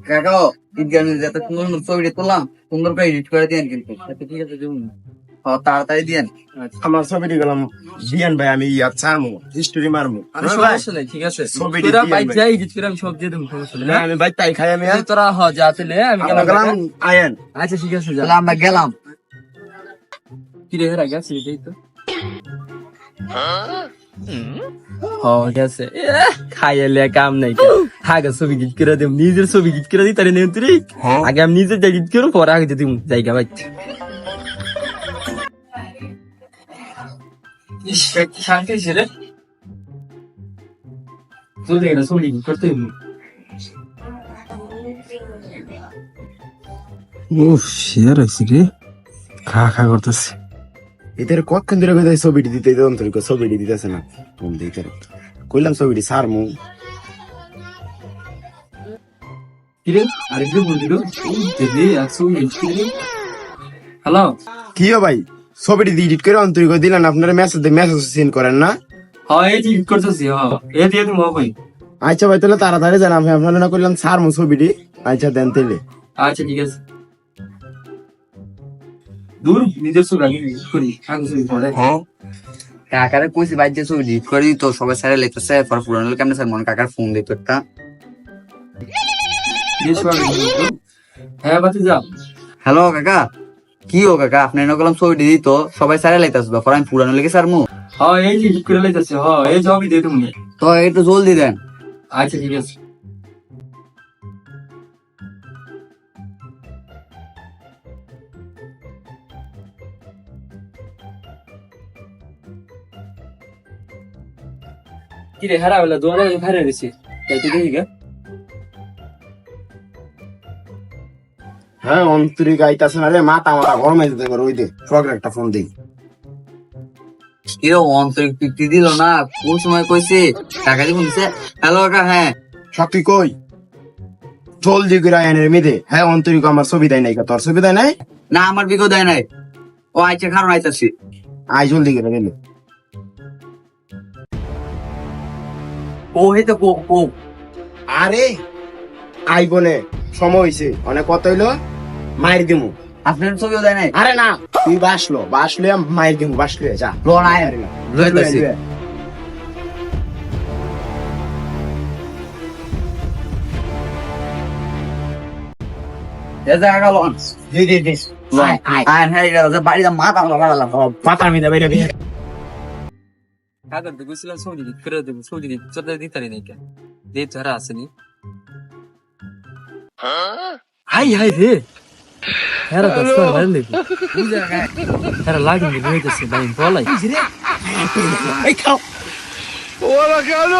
কাকাও ঈদগাহ যাতে সুন্দর সুন্দর ছবিটা তুললাম, সুন্দর করে এডিট করে দিয়েন কিন্তু। ঠিক আছে দিন। তাড়াতাড়ি দিয়েন। আমার ছবিটি গেলাম দিয়ান ভাই, আমি ছাড়মু হিস্টোরি মারমু। সমস্যা নাই, ঠিক আছে। ছবিটি তোরা দিয়েন বাইক ভাই। যাই এডিট করে আমি সব দিয়ে দেবো, সমস্যা না, নাই। আমি ভাই তাই খাই আমি। তোরা যা তাহলে আমি আমরা গেলাম। গেলাম আয়েন। আচ্ছা ঠিক আছে যা। তাহলে আমরা গেলাম। কি রে হেরা গেছে এটাই তো। গেছে খাইলে কাম নাই। আগে ছবি গিট করে দেব, নিজের ছবি গিট করে দিই তাহলে নেই। আগে আমি নিজের গিট করবো, পরে আগে যদি জায়গা ভাই। শান্তি ছিল তুই এটা ছবি গিট করতে শেয়ার হয়েছি রে, খা খা করতেছি। এদের কতক্ষণ ধরে কইতাছি ছবিটি দিতে অন্তরিক ছবিটি দিতেছে না। ফোন দিতে কইলাম ছবিটি ছাড়মু। হ্যালো কি ভাই, ছবিটি এডিট করে অন্তরিক দিলেন, আপনারা মেসেজ সেন্ড করেন না? হ্যাঁ এই এডিট করতেছি। হ্যাঁ এ দিয়ে তুমি ভাই। আচ্ছা ভাই, তাহলে তাড়াতাড়ি জান, আমি আপনারা না করলাম ছাড়মু ছবিটি। আচ্ছা দেন তাইলে। আচ্ছা ঠিক আছে। দূর নিজের ছবি আগে করি, আগে ছবি পরে। কাকারে কইছি বাইক যে ছবি এডিট করে দিত, সবাই স্যারে লেতেছে, পরে পুরানো কেমনে স্যার মনে কাকার ফোন দিত একটা। হ্যাঁ বাতি যা। হ্যালো কাকা, কি ও কাকা, আপনি এনে গেলাম ছবিটি দিত, সবাই স্যারে লেতেছে, পরে আমি পুরানো লেগে স্যার মু। হ্যাঁ এই যে এডিট করে লাইতেছে। হ্যাঁ এই জবই দিয়ে তুমি। তো একটু জলদি দেন। আচ্ছা ঠিক আছে। কি রে হারা বলে দোয়ারে খারে দিছি তাইতে দেখি গা। হ্যাঁ অন্তরিক আইতাছে না রে, মাথা গরম হয়ে যেতে পারে। ওই দে ফ্রগের একটা ফোন দিই। এরকম অন্তরিক পিকটি দিল না, কোন সময় কইছে কাকা যখন দিছে। হ্যালো কাকা, হ্যাঁ শক্তি কই, জলদি করে আয়নের মেয়েদে। হ্যাঁ অন্তরিক আমার ছবি দেয় নাই, তোর ছবি দেয় নাই? না আমার বিকেও দেয় নাই। ও আইছে, কারণ আইতাছি। আয় জলদি করে গেলে। ও হইতো ও আরে আই বনে সময় হয়েছে, অনেক কত হইলো মায়ের দিমু। আপনার ছবিও দেয় নাই। আরে না, তুই বাসলে মায়ের দিমু, বাসলে যা। লোন আয় লইতাছি। এজা গেল দি দি দি আয় আয় হ্যাঁ এটা বাড়িতে মাথা লাগালাম। পাতার মিদা বাইরে বিয়ে। কাগর তো গুছিলাম ছবি দিতে করে দেবো, ছবি দিতে চোদ্দ দিতে পারি নাই কেন দিয়ে তো হারা আসেনি। হাই হাই রে হেরা তো স্যার ভাই দেখি হেরা লাগিন দিয়ে হইতেছে ভাই বলাই এই খাও। ওরা কেন